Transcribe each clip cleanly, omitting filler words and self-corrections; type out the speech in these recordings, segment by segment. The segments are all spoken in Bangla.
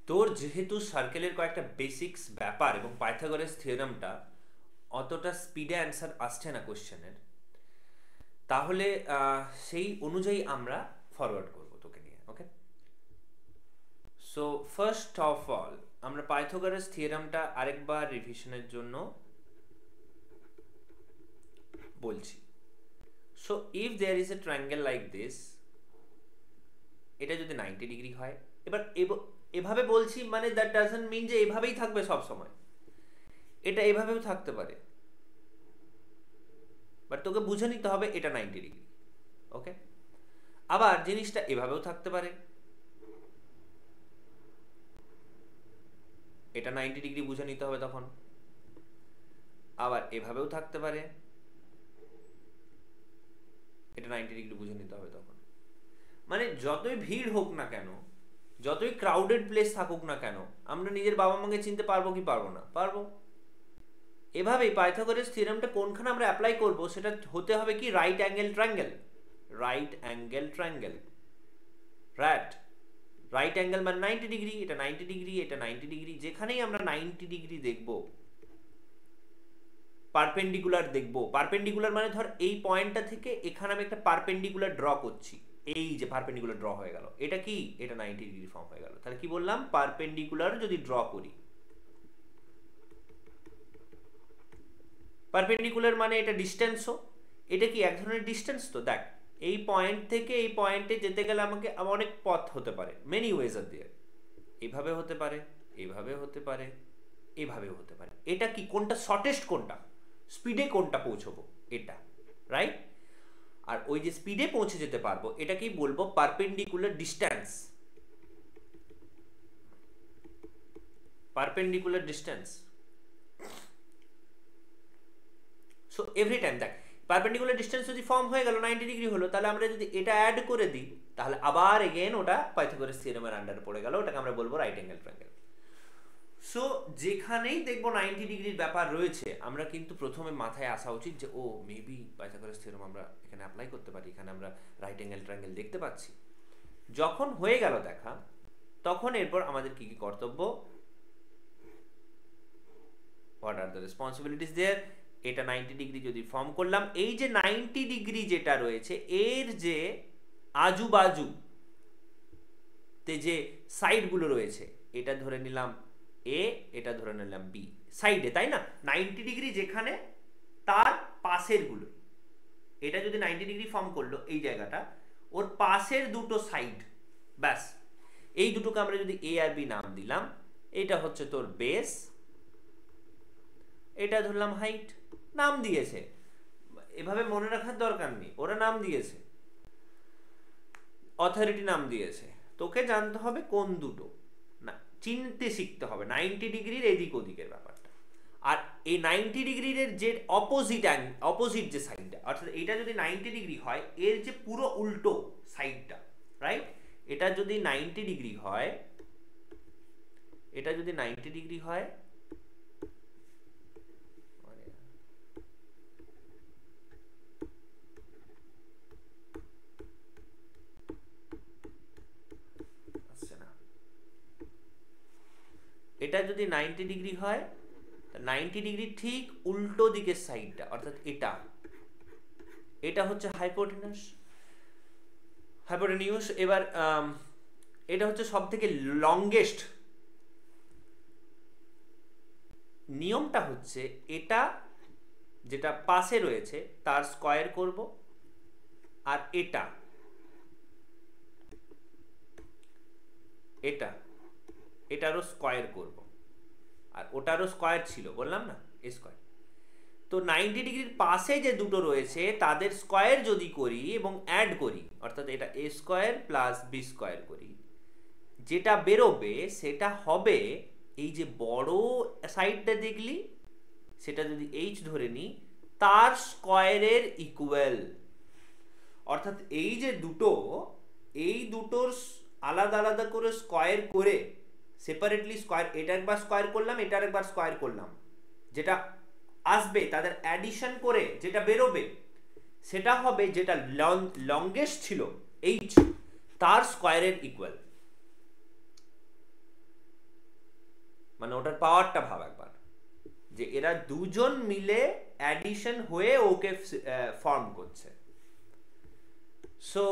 তোর যেহেতু সার্কেলের কয়েকটা বেসিক্স ব্যাপার এবং পাইথাগোরাস থিওরামটা অতটা স্পিডে অ্যান্সার আসছে না কোশ্চেনের, তাহলে সেই অনুযায়ী আমরা ফরওয়ার্ড করব তোকে নিয়ে। Okay, so first of all আমরা পাইথাগোরাস থিওরামটা আরেকবার রিভিশনের জন্য বলছি। So if there is a triangle like this, এটা যদি 90 ডিগ্রি হয়, এবার এভাবে বলছি মানে দ্যাট ডাজন্ট মিন যে এভাবেই থাকবে সব সময়, এটা এভাবেও থাকতে পারে, বাট তোকে বুঝে নিতে হবে এটা 90 ডিগ্রি। ওকে, আবার জিনিসটা এভাবেও থাকতে পারে, এটা 90 ডিগ্রি বুঝে নিতে হবে তখন, আবার এভাবেও থাকতে পারে, এটা 90 ডিগ্রি বুঝে নিতে হবে তখন। মানে যতই ভিড় হোক না কেন, যতই ক্রাউডেড প্লেস থাকুক না কেন, আমরা নিজের বাবা মাকে চিনতে পারবো কি পারবো না? পারবো। এভাবেই পাইথাগোরাস থিওরেমটা কোনখানে আমরা অ্যাপ্লাই করব সেটা হতে হবে কি right angle triangle. Right angle triangle, right angle মানে 90 ডিগ্রি, এটা 90 ডিগ্রি, এটা 90 ডিগ্রি, যেখানেই আমরা 90 ডিগ্রি দেখব, পারপেন্ডিকুলার দেখব। পারপেন্ডিকুলার মানে ধর এই পয়েন্টটা থেকে এখানে আমি একটা পারপেন্ডিকুলার ড্র করছি, এই যে পারপেন্ডিকুলার ড্র হয়ে গেল, এটা কি? এটা 90 ডিগ্রি ফর্ম হয়ে গেল। তাহলে কি বললাম? পারপেন্ডিকুলার যদি ড্র করি, পারপেন্ডিকুলার মানে এটা ডিস্টেন্সও, এটা কি এক ধরনের ডিস্টেন্স? তো দেখ, এই পয়েন্ট থেকে এই পয়েন্টে যেতে গেলে আমাকে অনেক পথ হতে পারে, মেনি ওয়েজ আর দেয়ার। এইভাবে হতে পারে, এইভাবে হতে পারে, এইভাবেও হতে পারে। এটা কি কোনটা শর্টেস্ট, কোনটা স্পিডে কোনটা পৌঁছবো, এটা, রাইট? আর ওই যে স্পিডে পৌঁছে যেতে পারবো এটাকেই বলবো perpendicular distance. Perpendicular distance. So every time দেখ, পারপেন্ডিকুলার ডিস্টেন্স যদি ফর্ম হয়ে গেল 90 ডিগ্রি হলো, তাহলে আমরা যদি এটা অ্যাড করে দিই তাহলে আবার এগেন ওটা পাইথাগোরাস থিওরেমের আন্ডারে পড়ে গেল, ওটাকে আমরা বলবো রাইট অ্যাঙ্গেল ট্রায়াঙ্গেল। সো যেখানেই দেখবো 90 ডিগ্রির ব্যাপার রয়েছে, আমরা কিন্তু প্রথমে মাথায় আসা উচিত যে ও মেবি পাইথাগোরাস থিওরেম আমরা এখানে অ্যাপ্লাই করতে পারি, এখানে আমরা রাইট অ্যাঙ্গেল ট্রায়াঙ্গেল দেখতে পাচ্ছি। যখন হয়ে গেল দেখা, তখন এরপর আমাদের কি কি কর্তব্য, হোয়াট আর দ্য রেসপন্সিবিলিটিস দেয়ার। এটা 90 ডিগ্রি যদি ফর্ম করলাম, এই যে 90 ডিগ্রি যেটা রয়েছে এর যে আজুবাজু তে যে সাইডগুলো রয়েছে, এটা ধরে নিলাম এ, এটা ধরে নিলাম বি, সাইডে, তাই না? 90 ডিগ্রি যেখানে তার পাশের গুলো, এটা যদি 90 ডিগ্রি ফর্ম করলো এই জায়গাটা, ওর পাশের দুটো সাইড, ব্যাস এই দুটোকে আমরা যদি এ আর বি নাম দিলাম, এটা হচ্ছে তোর বেস, এটা ধরলাম হাইট। নাম দিয়েছে, এভাবে মনে রাখার দরকার নেই, ওরা নাম দিয়েছে, অথরিটি নাম দিয়েছে, তোকে জানতে হবে কোন দুটো, না চিনতে শিখতে হবে 90 ডিগ্রির এদিক ওদিকের ব্যাপারটা। আর এই 90 ডিগ্রির যে অপোজিট যে সাইডটা, অর্থাৎ এটা যদি 90 ডিগ্রি হয়, এর যে পুরো উল্টো সাইডটা, রাইট? এটা যদি 90 ডিগ্রি হয়, এটা যদি 90 ডিগ্রি হয়, এটা যদি 90 ডিগ্রি হয়, 90 ডিগ্রি ঠিক উল্টো দিকের সাইডটা, অর্থাৎ এটা, এটা হচ্ছে হাইপোটেনিউস। এবার এটা হচ্ছে সব থেকে লংগেস্ট। নিয়মটা হচ্ছে এটা যেটা পাশে রয়েছে তার স্কয়ার করব, আর এটা এটা এটারও স্কয়ার করব, আর ওটারও স্কয়ার ছিল, বললাম না, এ স্কয়ার। তো 90 ডিগ্রির পাশে যে দুটো রয়েছে তাদের স্কয়ার যদি করি এবং অ্যাড করি, অর্থাৎ এটা এ স্কয়ার প্লাস বি স্কয়ার করি, যেটা বেরোবে সেটা হবে এই যে বড় সাইডটা দেখলি, সেটা যদি এইচ ধরে নিই, তার স্কয়ারের ইকুয়াল। অর্থাৎ এই যে দুটো, এই দুটোর আলাদা আলাদা করে স্কয়ার করে, সেপারেটলি স্কয়ার, এটা একবার স্কয়ার করলাম, এটা একবার স্কয়ার করলাম, যেটা আসবে তাদের অ্যাডিশন করে যেটা বেরোবে সেটা হবে যেটা লংগেস্ট ছিল এইচ, তার স্কয়ারের ইকুয়াল। মানে ওটার পাওয়ারটা ভাব একবার, যে এরা দুজন মিলে অ্যাডিশন হয়ে ওকে ফর্ম করছে। সো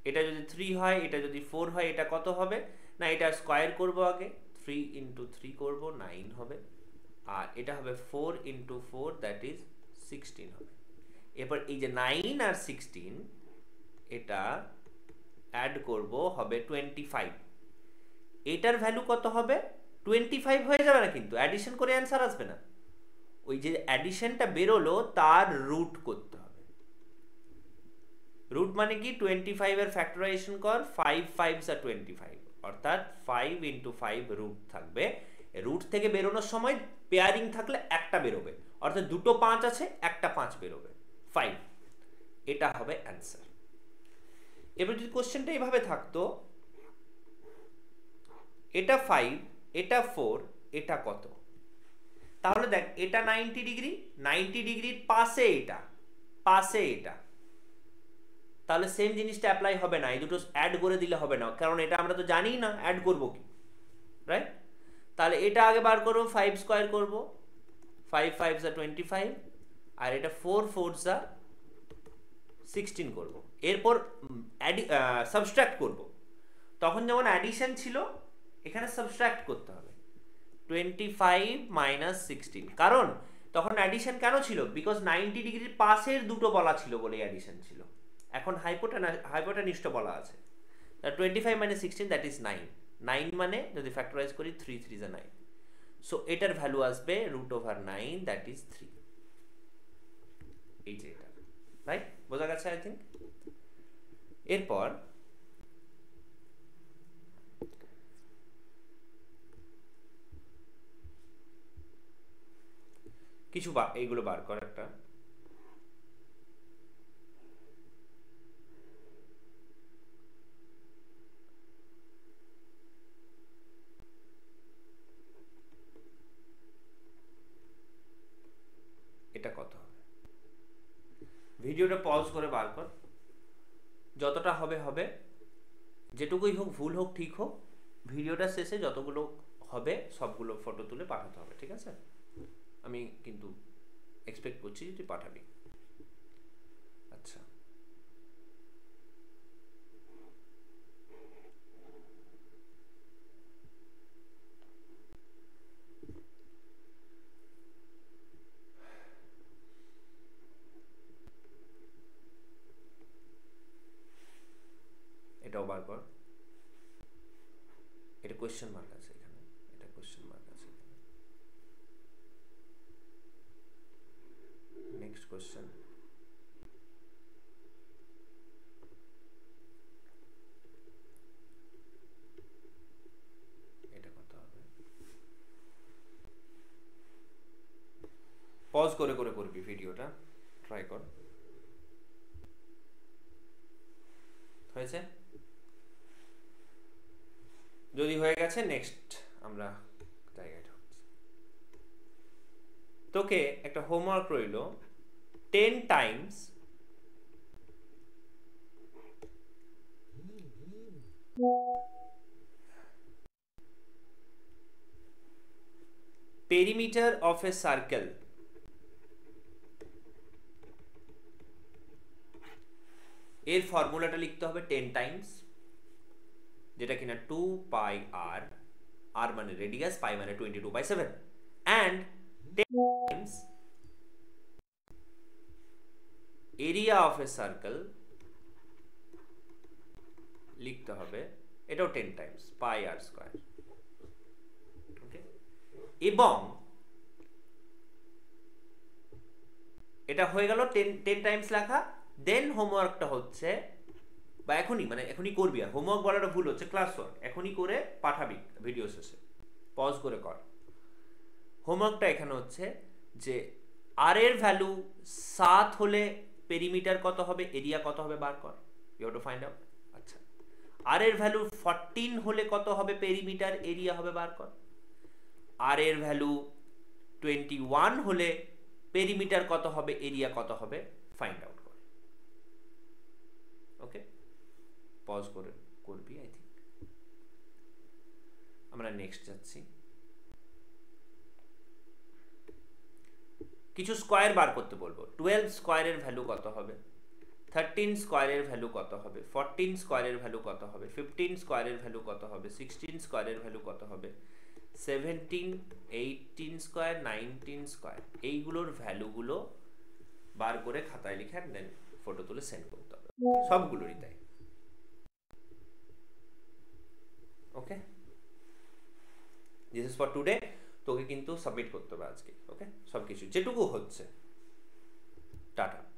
এটা যদি 3 হয়, এটা যদি 4 হয়, এটা কত হবে না, এটা স্কয়ার করব আগে, 3 ইন্টু 3 করব, 9 হবে। আর এটা হবে 4 ইন্টু 4, দ্যাট ইজ 16 হবে। এরপর এই যে 9 আর 16 এটা অ্যাড করব, হবে 25। এটার ভ্যালু কত হবে? 25 হয়ে যাবে না, কিন্তু অ্যাডিশন করে অ্যান্সার আসবে না, ওই যে অ্যাডিশনটা বেরোলো তার রুট করতে হবে। রুট মানে কি, 25 এর ফ্যাক্টরাইজেশন কর, 5 5s are 25, অর্থাৎ 5 ইন্টু 5 রুট থাকবে। রুট থেকে বেরোনোর সময় পেয়ারিং থাকলে একটা বেরোবে, অর্থাৎ দুটো 5 আছে, একটা 5 বেরোবে, 5। এটা হবে অ্যান্সার। এবার যদি কোশ্চেনটা এইভাবে থাকতো, এটা 5, এটা 4, এটা কত, তাহলে দেখ এটা 90 ডিগ্রি, 90 ডিগ্রির পাশে এটা, পাশে এটা, তাহলে সেম জিনিসটা অ্যাপ্লাই হবে না, এই দুটো অ্যাড করে দিলে হবে না, কারণ এটা আমরা তো জানি না অ্যাড করব কি, রাইট? তাহলে এটা আগে বার করব, 5 স্কয়ার করব, 5 5s are 25, আর এটা 4 4s are 16 করব। এরপর সাবট্রাক্ট করব, তখন যেমন অ্যাডিশন ছিল এখানে সাবট্রাক্ট করতে হবে, 25 মাইনাস 16, কারণ তখন অ্যাডিশন কেন ছিল, বিকজ 90 ডিগ্রির পাশের দুটো বলা ছিল বলে অ্যাডিশন ছিল, এখন হাইপোটেনিউসটা বলা আছে। 25 মাইনাস 16, দ্যাট ইজ 9। 9 মানে যদি ফ্যাক্টরাইজ করি 3 3 is 9, সো এটার ভ্যালু আসবে √9, দ্যাট ইজ 3। এই যে এটা, রাইট? বোঝা গেছে আই থিঙ্ক। এরপর কিছু এইগুলো বার কর একটা। এটা কত হবে? ভিডিওটা পজ করে বার কর, যতটা হবে হবে, যেটুকুই হোক, ভুল হোক ঠিক হোক, ভিডিওটা শেষে যতগুলো হবে সবগুলো ফটো তুলে পাঠাতে হবে, ঠিক আছে? আমি কিন্তু এক্সপেক্ট করছি যে তুই পাঠাবি। আচ্ছা, এটাও বার কর, এটা কোয়েশ্চেন মার্ক আছে এখানে, এটা কোয়েশ্চেন মার্ক আছে এখানে। নেক্সট কোয়েশ্চেন, এটা কত হবে? পজ করে করে করবি ভিডিওটা, ট্রাই কর। হয়েছে? যদি হয়ে গেছে, নেক্সট আমরা জায়গায় ঢুকছি। তোকে একটা হোমওয়ার্ক রইল, 10 Times perimeter of a circle এর ফর্মুলাটা লিখতে হবে 10 টাইমস, যেটা কিনা 2 পাই আর, আর মানে রেডিয়াস, পাই মানে 22/7, and 10 times area of a circle লিখতে হবে, এটাও 10 টাইমস পাই আর স্কয়ার। ওকে, এবং এটা হয়ে গেল 10 টাইমস লেখা। দেন হোমওয়ার্কটা হচ্ছে, বা এখনই, মানে এখনই করবি, আর হোমওয়ার্ক বলাটা ভুল হচ্ছে, ক্লাস ওয়ার্ক এখনই করে পাঠাবি ভিডিও শেষে, পজ করে কর। হোমওয়ার্কটা এখানে হচ্ছে যে আর এর ভ্যালু 7 হলে পেরিমিটার কত হবে, এরিয়া কত হবে বার কর, you have to find out. আচ্ছা, আর এর ভ্যালু 14 হলে কত হবে পেরিমিটার, এরিয়া হবে বার কর। আর এর ভ্যালু 21 হলে পেরিমিটার কত হবে, এরিয়া কত হবে, ফাইন্ড আউট কর। ওকে, পজ করে করবি আই থিঙ্ক। আমরা নেক্সট যাচ্ছি। কিছু স্কোয়ার বার করতে বলবো। 12 স্কোয়ারের ভ্যালু কত হবে, 13 স্কোয়ারের ভ্যালু কত হবে, 14 স্কোয়ারের ভ্যালু কত হবে, 15 স্কোয়ারের ভ্যালু কত হবে, 16 স্কোয়ারের ভ্যালু কত হবে, 17, 18 স্কোয়ার, 19 স্কোয়ার, এইগুলোর ভ্যালুগুলো বার করে খাতায় লিখে আর দেন ফটো তুলে সেন্ড করতে হবে, সবগুলোরই তাই। ওকে, দিস ইজ ফর টুডে। তোকে কিন্তু সাবমিট করতে হবে আজকে। ওকে, সব কিছু যেটুকু হচ্ছে। টাটা।